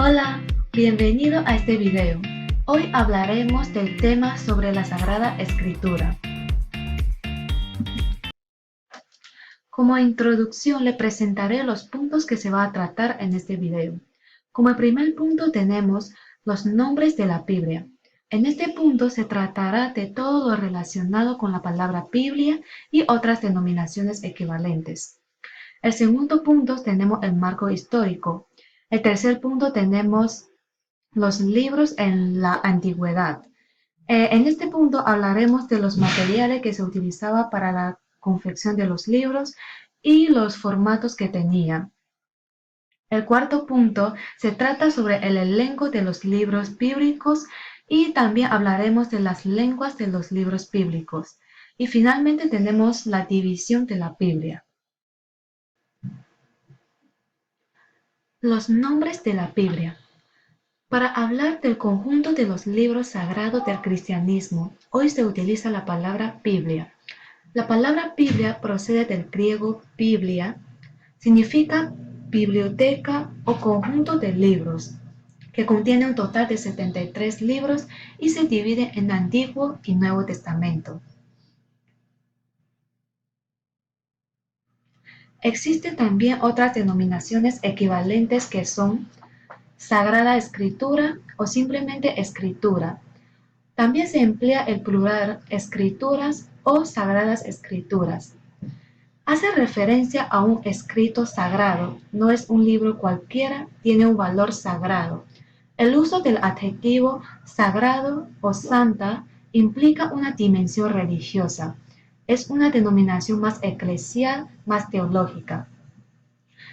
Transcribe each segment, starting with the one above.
Hola, bienvenido a este video. Hoy hablaremos del tema sobre la Sagrada Escritura. Como introducción le presentaré los puntos que se va a tratar en este video. Como primer punto tenemos los nombres de la Biblia. En este punto se tratará de todo lo relacionado con la palabra Biblia y otras denominaciones equivalentes. El segundo punto tenemos el marco histórico. El tercer punto tenemos los libros en la antigüedad. En este punto hablaremos de los materiales que se utilizaba para la confección de los libros y los formatos que tenían. El cuarto punto se trata sobre el elenco de los libros bíblicos y también hablaremos de las lenguas de los libros bíblicos. Y finalmente tenemos la división de la Biblia. Los nombres de la Biblia. Para hablar del conjunto de los libros sagrados del cristianismo, hoy se utiliza la palabra Biblia. La palabra Biblia procede del griego biblia, significa biblioteca o conjunto de libros, que contiene un total de 73 libros y se divide en Antiguo y Nuevo Testamento. Existen también otras denominaciones equivalentes que son Sagrada Escritura o simplemente Escritura. También se emplea el plural escrituras o sagradas escrituras. Hace referencia a un escrito sagrado, no es un libro cualquiera, tiene un valor sagrado. El uso del adjetivo sagrado o santa implica una dimensión religiosa. Es una denominación más eclesial, más teológica.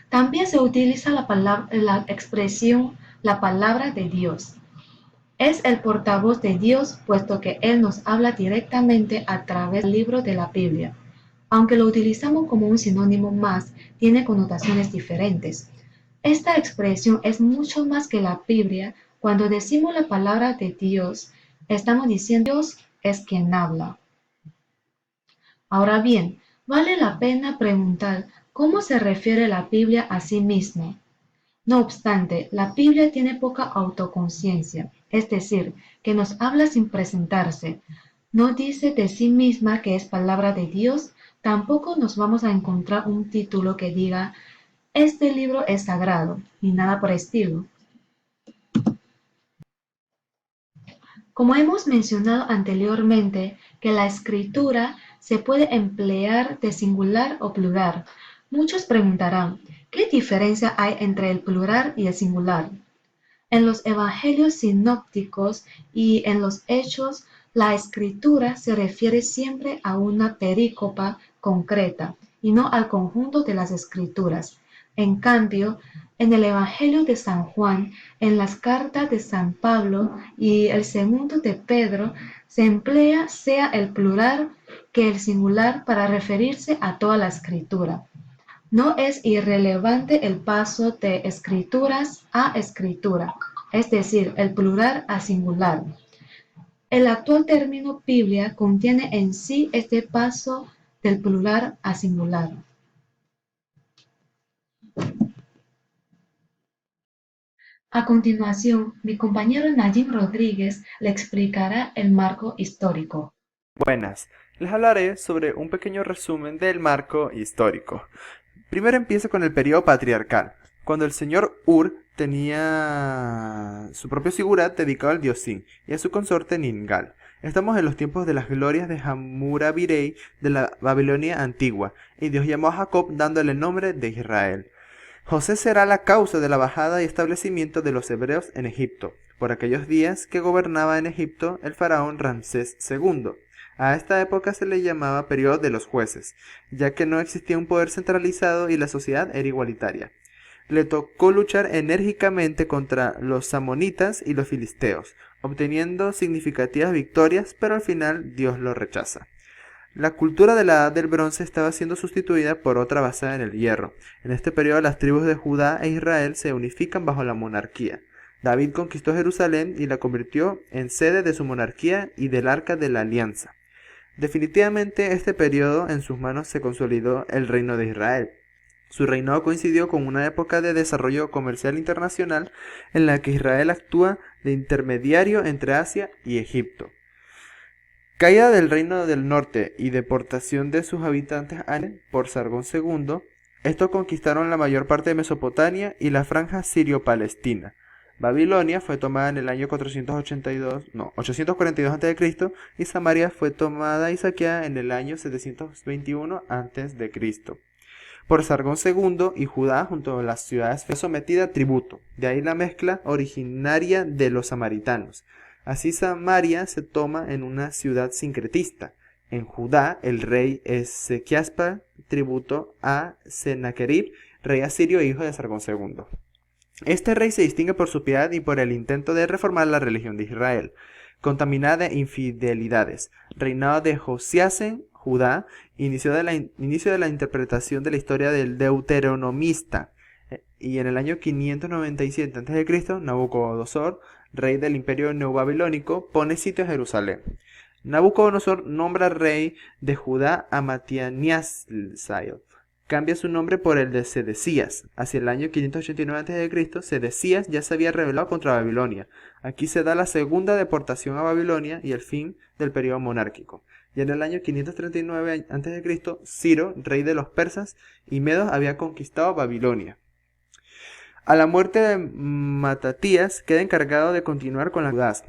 También se utiliza la expresión la palabra de Dios. Es el portavoz de Dios, puesto que Él nos habla directamente a través del libro de la Biblia. Aunque lo utilizamos como un sinónimo más, tiene connotaciones diferentes. Esta expresión es mucho más que la Biblia. Cuando decimos la palabra de Dios, estamos diciendo Dios es quien habla. Ahora bien, vale la pena preguntar cómo se refiere la Biblia a sí misma. No obstante, la Biblia tiene poca autoconciencia, es decir, que nos habla sin presentarse. No dice de sí misma que es palabra de Dios, tampoco nos vamos a encontrar un título que diga, este libro es sagrado, ni nada por el estilo. Como hemos mencionado anteriormente, que la escritura se puede emplear de singular o plural. Muchos preguntarán, ¿qué diferencia hay entre el plural y el singular? En los evangelios sinópticos y en los hechos, la escritura se refiere siempre a una perícopa concreta y no al conjunto de las escrituras. En cambio, en el Evangelio de San Juan, en las cartas de San Pablo y el segundo de Pedro, se emplea sea el plural que el singular para referirse a toda la escritura. No es irrelevante el paso de escrituras a escritura, es decir, el plural a singular. El actual término Biblia contiene en sí este paso del plural a singular. A continuación, mi compañero Najim Rodríguez le explicará el marco histórico. Buenas, les hablaré sobre un pequeño resumen del marco histórico. Primero empiezo con el periodo patriarcal, cuando el señor Ur tenía su propio sigurat dedicado al dios Sin y a su consorte Ningal. Estamos en los tiempos de las glorias de Hammurabi de la Babilonia antigua, y Dios llamó a Jacob dándole el nombre de Israel. José será la causa de la bajada y establecimiento de los hebreos en Egipto, por aquellos días que gobernaba en Egipto el faraón Ramsés II. A esta época se le llamaba periodo de los jueces, ya que no existía un poder centralizado y la sociedad era igualitaria. Le tocó luchar enérgicamente contra los samonitas y los filisteos, obteniendo significativas victorias, pero al final Dios lo rechaza. La cultura de la Edad del Bronce estaba siendo sustituida por otra basada en el hierro. En este periodo las tribus de Judá e Israel se unifican bajo la monarquía. David conquistó Jerusalén y la convirtió en sede de su monarquía y del Arca de la Alianza. Definitivamente este periodo en sus manos se consolidó el reino de Israel. Su reinado coincidió con una época de desarrollo comercial internacional en la que Israel actúa de intermediario entre Asia y Egipto. Caída del Reino del Norte y deportación de sus habitantes por Sargón II, estos conquistaron la mayor parte de Mesopotamia y la franja sirio-palestina. Babilonia fue tomada en el año 842 a.C. y Samaria fue tomada y saqueada en el año 721 a.C. Por Sargón II, y Judá junto a las ciudades fue sometida a tributo, de ahí la mezcla originaria de los samaritanos. Así Samaria se toma en una ciudad sincretista. En Judá el rey Ezequiaspa tributo a Sennacherib, rey asirio e hijo de Sargón II. Este rey se distingue por su piedad y por el intento de reformar la religión de Israel, contaminada de infidelidades. Reinado de Josias, Judá, inicio de la interpretación de la historia del deuteronomista. Y en el año 597 a.C., Nabucodonosor, rey del imperio neobabilónico, pone sitio a Jerusalén. Nabucodonosor nombra rey de Judá a Matianiasl. Cambia su nombre por el de Sedecías. Hacia el año 589 a.C., Sedecías ya se había rebelado contra Babilonia. Aquí se da la segunda deportación a Babilonia y el fin del periodo monárquico. Y en el año 539 a.C., Ciro, rey de los persas y medos, había conquistado Babilonia. A la muerte de Matatías queda encargado de continuar con la Judas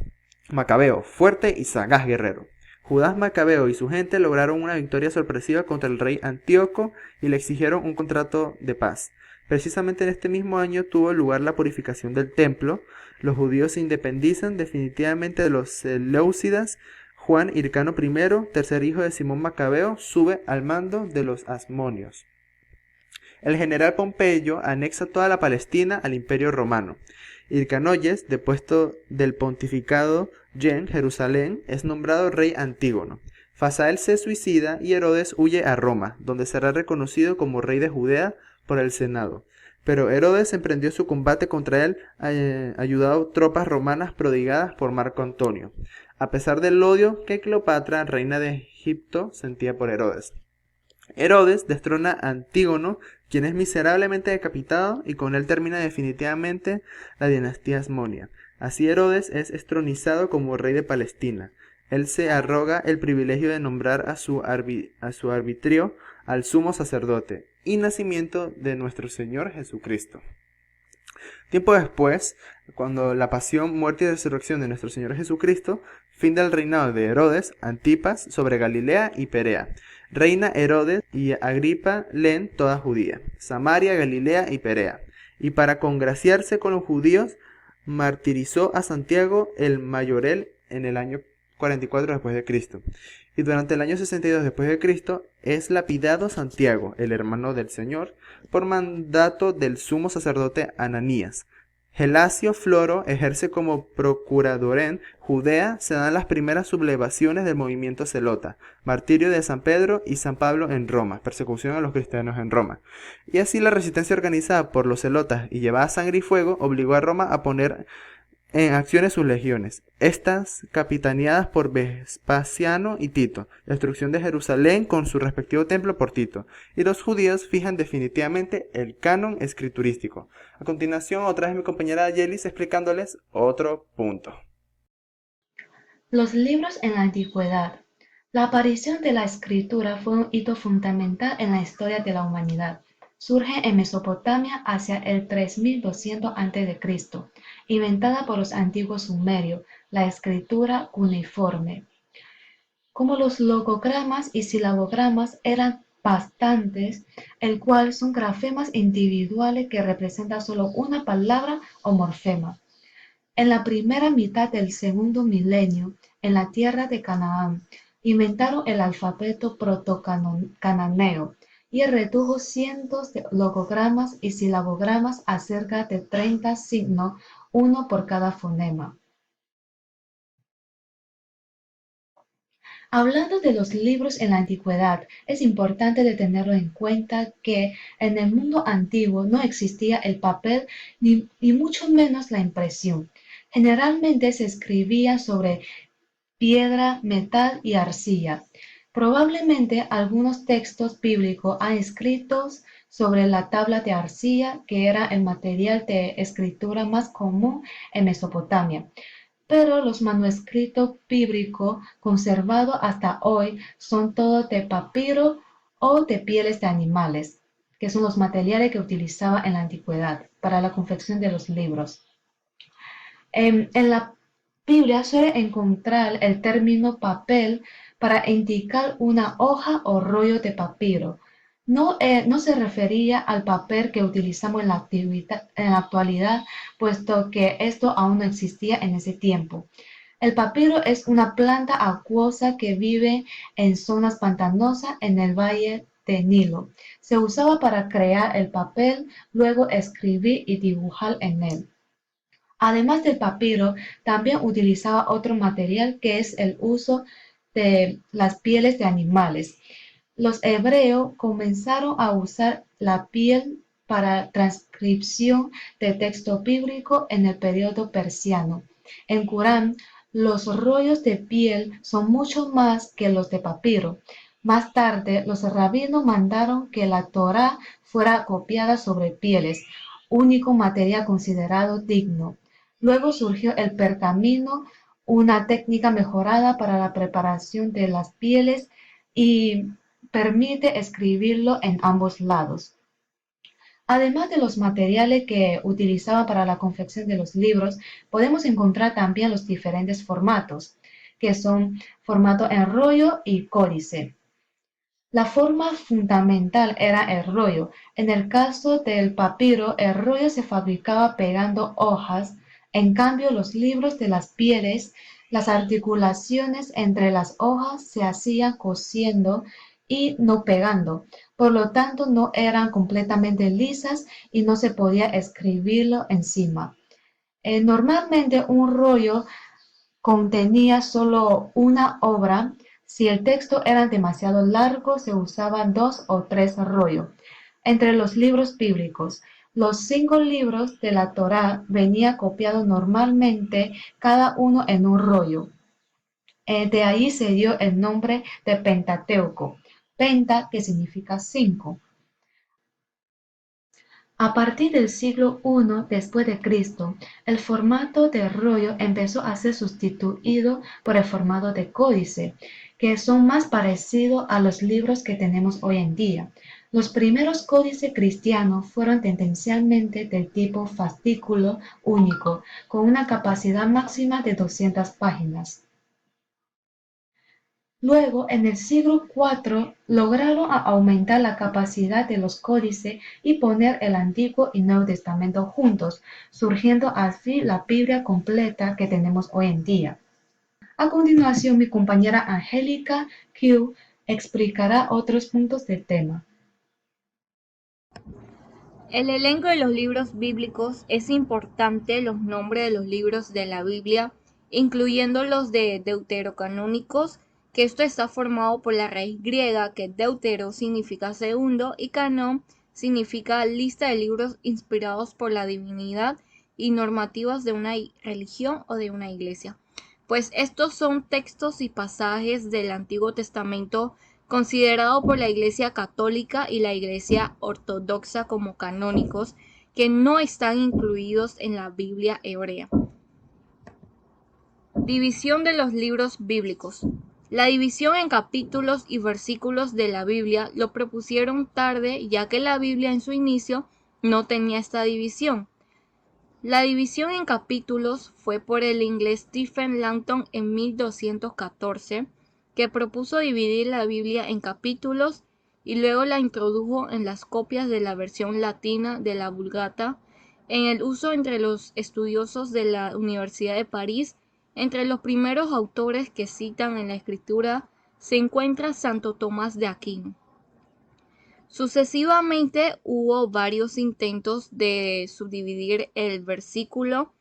Macabeo, fuerte y sagaz guerrero. Judas Macabeo y su gente lograron una victoria sorpresiva contra el rey Antíoco y le exigieron un contrato de paz. Precisamente en este mismo año tuvo lugar la purificación del templo. Los judíos se independizan definitivamente de los seleucidas. Juan Hircano I, tercer hijo de Simón Macabeo, sube al mando de los asmonios. El general Pompeyo anexa toda la Palestina al Imperio Romano. Hircanoyes, depuesto del pontificado en Jerusalén, es nombrado rey Antígono. Fasael se suicida y Herodes huye a Roma, donde será reconocido como rey de Judea por el Senado. Pero Herodes emprendió su combate contra él, ayudado tropas romanas prodigadas por Marco Antonio, a pesar del odio que Cleopatra, reina de Egipto, sentía por Herodes. Herodes destrona a Antígono, quien es miserablemente decapitado, y con él termina definitivamente la dinastía asmonia. Así Herodes es estronizado como rey de Palestina. Él se arroga el privilegio de nombrar a su arbitrio al sumo sacerdote, y nacimiento de nuestro Señor Jesucristo. Tiempo después, cuando la pasión, muerte y resurrección de nuestro Señor Jesucristo, fin del reinado de Herodes Antipas sobre Galilea y Perea. Reina Herodes y Agripa leen toda Judía, Samaria, Galilea y Perea. Y para congraciarse con los judíos, martirizó a Santiago el Mayorel en el año 44 después de Cristo. Y durante el año 62 después de Cristo es lapidado Santiago, el hermano del Señor, por mandato del sumo sacerdote Ananías. Gelasio Floro ejerce como procurador en Judea. Se dan las primeras sublevaciones del movimiento celota, martirio de San Pedro y San Pablo en Roma, persecución a los cristianos en Roma. Y así la resistencia organizada por los celotas y llevada a sangre y fuego obligó a Roma a poner en acciones sus legiones, estas capitaneadas por Vespasiano y Tito, la destrucción de Jerusalén con su respectivo templo por Tito, y los judíos fijan definitivamente el canon escriturístico. A continuación, otra vez mi compañera Yelis explicándoles otro punto. Los libros en la antigüedad. La aparición de la escritura fue un hito fundamental en la historia de la humanidad. Surge en Mesopotamia hacia el 3200 a.C., inventada por los antiguos sumerios, la escritura cuneiforme. Como los logogramas y silabogramas eran bastantes, el cual son grafemas individuales que representan solo una palabra o morfema. En la primera mitad del segundo milenio, en la tierra de Canaán, inventaron el alfabeto protocananeo y redujo cientos de logogramas y silabogramas a cerca de 30 signos, uno por cada fonema. Hablando de los libros en la antigüedad, es importante de tenerlo en cuenta que en el mundo antiguo no existía el papel ni mucho menos la impresión. Generalmente se escribía sobre piedra, metal y arcilla. Probablemente algunos textos bíblicos han escritos sobre la tabla de arcilla, que era el material de escritura más común en Mesopotamia. Pero los manuscritos bíblicos conservados hasta hoy son todos de papiro o de pieles de animales, que son los materiales que utilizaba en la antigüedad para la confección de los libros. En la Biblia suele encontrar el término papel para indicar una hoja o rollo de papiro. No se refería al papel que utilizamos en la actualidad, puesto que esto aún no existía en ese tiempo. El papiro es una planta acuosa que vive en zonas pantanosas en el valle de Nilo. Se usaba para crear el papel, luego escribir y dibujar en él. Además del papiro, también utilizaba otro material que es el uso de las pieles de animales. Los hebreos comenzaron a usar la piel para transcripción de texto bíblico en el periodo persiano. En Corán, los rollos de piel son mucho más que los de papiro. Más tarde, los rabinos mandaron que la Torá fuera copiada sobre pieles, único material considerado digno. Luego surgió el pergamino, una técnica mejorada para la preparación de las pieles y permite escribirlo en ambos lados. Además de los materiales que utilizaban para la confección de los libros, podemos encontrar también los diferentes formatos, que son formato en rollo y códice. La forma fundamental era el rollo. En el caso del papiro, el rollo se fabricaba pegando hojas. En cambio, los libros de las pieles, las articulaciones entre las hojas se hacían cosiendo y no pegando. Por lo tanto, no eran completamente lisas y no se podía escribirlo encima. Normalmente un rollo contenía solo una obra. Si el texto era demasiado largo, se usaban 2 o 3 rollos. Entre los libros bíblicos, los 5 libros de la Torá venían copiados normalmente, cada uno en un rollo. De ahí se dio el nombre de Pentateuco. Penta, que significa 5. A partir del siglo I después de Cristo, el formato de rollo empezó a ser sustituido por el formato de códice, que son más parecidos a los libros que tenemos hoy en día. Los primeros códices cristianos fueron tendencialmente del tipo fascículo único, con una capacidad máxima de 200 páginas. Luego, en el siglo IV, lograron aumentar la capacidad de los códices y poner el Antiguo y Nuevo Testamento juntos, surgiendo así la Biblia completa que tenemos hoy en día. A continuación, mi compañera Angélica Q explicará otros puntos del tema. El elenco de los libros bíblicos es importante. Los nombres de los libros de la Biblia, incluyendo los de deuterocanónicos, que esto está formado por la raíz griega, que deutero significa segundo y canón significa lista de libros inspirados por la divinidad y normativas de una religión o de una iglesia. Pues estos son textos y pasajes del Antiguo Testamento considerado por la Iglesia Católica y la Iglesia Ortodoxa como canónicos, que no están incluidos en la Biblia hebrea. División de los libros bíblicos. La división en capítulos y versículos de la Biblia lo propusieron tarde, ya que la Biblia en su inicio no tenía esta división. La división en capítulos fue por el inglés Stephen Langton en 1214, que propuso dividir la Biblia en capítulos y luego la introdujo en las copias de la versión latina de la Vulgata, en el uso entre los estudiosos de la Universidad de París. Entre los primeros autores que citan en la escritura se encuentra Santo Tomás de Aquino. Sucesivamente hubo varios intentos de subdividir el versículo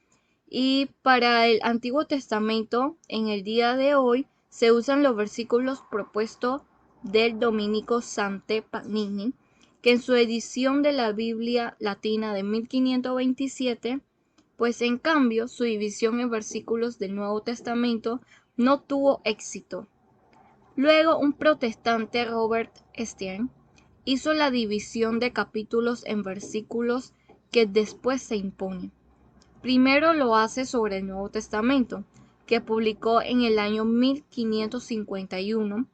y para el Antiguo Testamento en el día de hoy se usan los versículos propuestos del dominico Sante Panini, que en su edición de la Biblia latina de 1527, pues en cambio su división en versículos del Nuevo Testamento no tuvo éxito. Luego un protestante, Robert Estienne, hizo la división de capítulos en versículos que después se impone. Primero lo hace sobre el Nuevo Testamento, que publicó en el año 1551.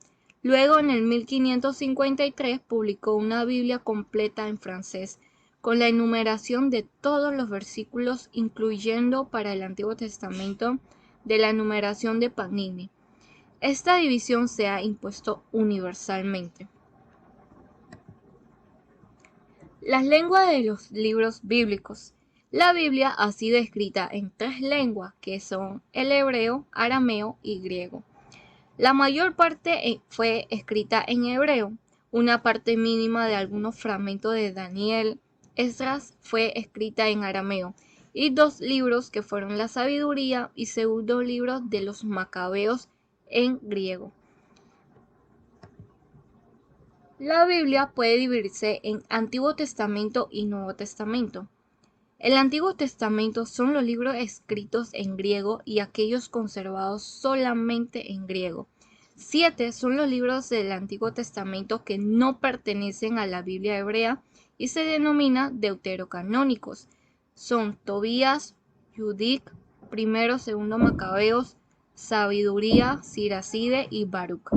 Luego, en el 1553, publicó una Biblia completa en francés, con la enumeración de todos los versículos, incluyendo para el Antiguo Testamento de la numeración de Panini. Esta división se ha impuesto universalmente. Las lenguas de los libros bíblicos. La Biblia ha sido escrita en 3 lenguas, que son el hebreo, arameo y griego. La mayor parte fue escrita en hebreo. Una parte mínima de algunos fragmentos de Daniel, Esdras, fue escrita en arameo. Y 2 libros, que fueron la sabiduría y segundo libro de los macabeos, en griego. La Biblia puede dividirse en Antiguo Testamento y Nuevo Testamento. El Antiguo Testamento son los libros escritos en griego y aquellos conservados solamente en griego. 7 son los libros del Antiguo Testamento que no pertenecen a la Biblia hebrea y se denominan deuterocanónicos. Son Tobías, Judith, primero, segundo Macabeos, Sabiduría, Siracide y Baruch.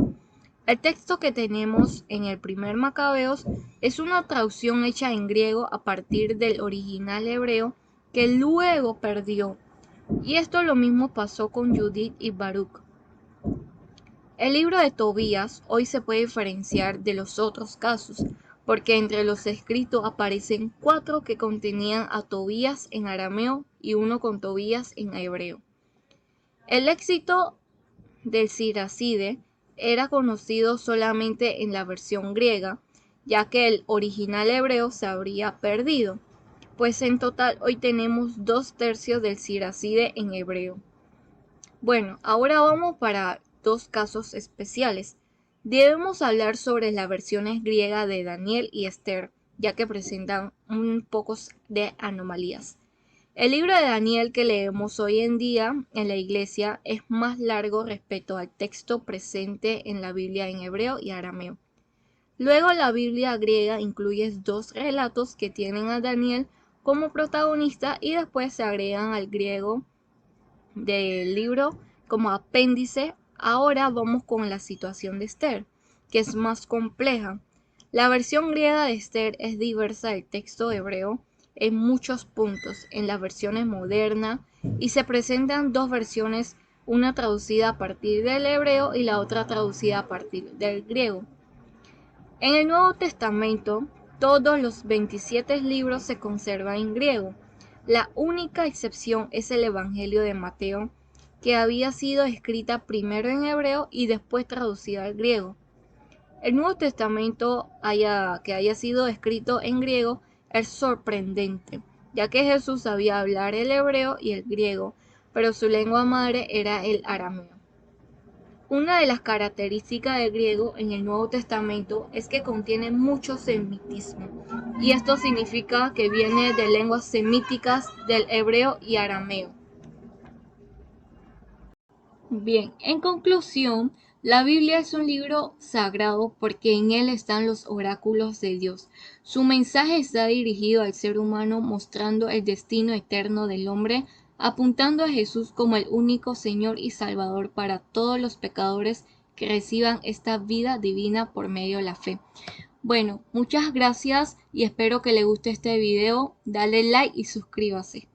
El texto que tenemos en el primer Macabeos es una traducción hecha en griego a partir del original hebreo que luego perdió. Y esto lo mismo pasó con Judith y Baruch. El libro de Tobías hoy se puede diferenciar de los otros casos, porque entre los escritos aparecen 4 que contenían a Tobías en arameo y 1 con Tobías en hebreo. El éxito del Siracide era conocido solamente en la versión griega, ya que el original hebreo se habría perdido, pues en total hoy tenemos 2/3 del Siracide en hebreo. Bueno, ahora vamos para 2 casos especiales. Debemos hablar sobre las versiones griegas de Daniel y Esther, ya que presentan un poco de anomalías. El libro de Daniel que leemos hoy en día en la iglesia es más largo respecto al texto presente en la Biblia en hebreo y arameo. Luego la Biblia griega incluye 2 relatos que tienen a Daniel como protagonista y después se agregan al griego del libro como apéndice. Ahora vamos con la situación de Esther, que es más compleja. La versión griega de Esther es diversa del texto hebreo en muchos puntos en las versiones modernas y se presentan 2 versiones, una traducida a partir del hebreo y la otra traducida a partir del griego. En el Nuevo Testamento, todos los 27 libros se conservan en griego. La única excepción es el Evangelio de Mateo, que había sido escrita primero en hebreo y después traducida al griego. El Nuevo Testamento que haya sido escrito en griego es sorprendente, ya que Jesús sabía hablar el hebreo y el griego, pero su lengua madre era el arameo. Una de las características del griego en el Nuevo Testamento es que contiene mucho semitismo, y esto significa que viene de lenguas semíticas del hebreo y arameo. Bien, en conclusión, la Biblia es un libro sagrado porque en él están los oráculos de Dios. Su mensaje está dirigido al ser humano, mostrando el destino eterno del hombre, apuntando a Jesús como el único Señor y Salvador para todos los pecadores que reciban esta vida divina por medio de la fe. Bueno, muchas gracias y espero que les guste este video. Dale like y suscríbase.